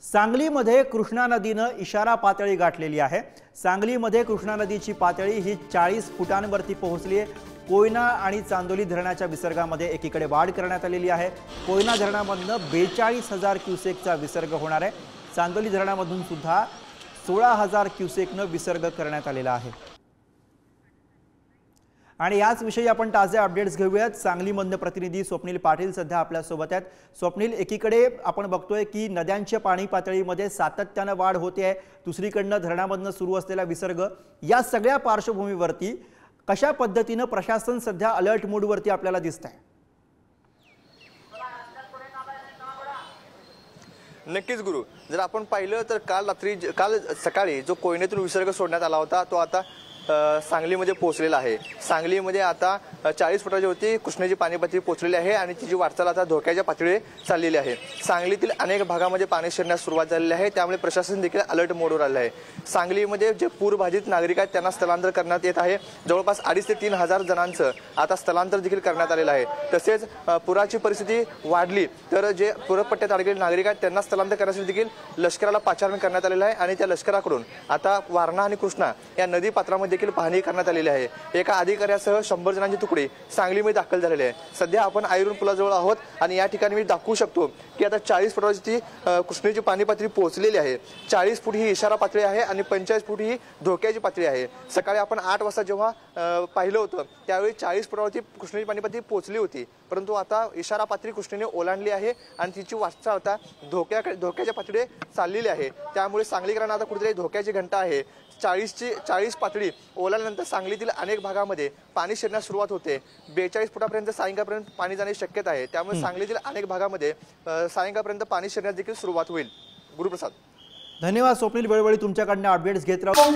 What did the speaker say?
सांगलीमध्ये कृष्णा नदीनं इशारा पातळी गाठलेली आहे। सांगलीमध्ये कृष्णा नदीची पातळी ही 40 फुटांवरती पोहोचली आहे। कोयना आणि चांदोली धरणाच्या विसर्गामध्ये एकीकडे वाढ करण्यात आलेली आहे। कोयना धरणामधून 42,000 क्युसेकचा विसर्ग होणार आहे। चांदोली धरणामधून सुद्धा 16,000 क्युसेकनं विसर्ग करण्यात आलेला आहे। आणि याच विषयी आपण ताजे अपडेट्स घेऊयात। सांगलीमधून प्रतिनिधी स्वप्नील पाटील सध्या आपल्या सोबत आहेत। स्वप्नील, एकीकडे आपण बघतोय की नद्यांच्या पाणी पातळीमध्ये सातत्याने वाढ होते आहे, दुसरीकडे धरणामधून सुरू असलेला विसर्ग, या सगळ्या पार्श्वभूमीवरती कशा पद्धतीने प्रशासन सध्या अलर्ट मोडवरती आपल्याला दिसतंय? नक्कीच गुरु, जर आपण पाहिलं तर काल सकाळी जो कोयनेतून विसर्ग सोडण्यात आला होता तो आता सांगलीमध्ये पोहोचलेला आहे। सांगलीमध्ये आता 40 फुटाची होती कृष्णेची पाणी पातळी पोहोचलेली आहे आणि तिची वाटचाल आता धोक्याच्या पातळीवर चाललेली आहे। सांगलीतील अनेक भागामध्ये पाणी शिरण्यास सुरुवात झालेली आहे, त्यामुळे प्रशासन देखील अलर्ट मोडवर आले आहे। सांगलीमध्ये जे पूरबाधित नागरिक आहेत त्यांना स्थलांतर करण्यात येत आहे। जवळपास 2,500 ते 3,000 जणांचं आता स्थलांतर देखील करण्यात आलेलं आहे। तसेच पुराची परिस्थिती वाढली तर जे पूरपट्ट्यात अडकलेले नागरिक आहेत त्यांना स्थलांतर करण्यासाठी देखील लष्कराला पाचारण करण्यात आलेलं आहे आणि त्या लष्कराकडून आता वारणा आणि कृष्णा या नदी पात्रामध्ये देखील पाहणी करण्यात आलेली आहे। एका अधिकाऱ्यासह 100 जणांची तुकडी सांगलीमध्ये दाखल झालेली आहे। सध्या आपण आयरून पुलाजवळ आहोत आणि या ठिकाणी मी दाखवू शकतो की आता 40 फुटाची कृष्णेची पाणी पातळी पोहोचलेली आहे। 40 फूट ही इशारा पातळी आहे आणि 45 फूट ही धोक्याची पातळी आहे। सकाळी आपण 8 वाजता जेव्हा पाहिलं होतं त्यावेळी 40 फुटावरती कृष्णेची पाणी पातळी पोहोचली होती, परंतु आता इशारा पातळी कृष्णेने ओलांडली आहे आणि तिची वाटचाल आता धोक्याच्या पातळीवर चाललेली आहे। त्यामुळे सांगलीकरांना आता कुठेतरी धोक्याची घंटा आहे। 40 पातळी ओलांडल्यानंतर सांगलीतील अनेक भागामध्ये पाणी शिरण्यास सुरुवात होते। 42 फुटापर्यंत सायंकाळपर्यंत पाणी जाण्याची शक्यता आहे। त्यामुळे सांगलीतील अनेक भागामध्ये सायंकाळपर्यंत पाणी शिरण्यास देखील सुरुवात होईल। गुरुप्रसाद, धन्यवाद स्वप्नील, वेळोवेळी तुमच्याकडनं अपडेट्स घेत राहू।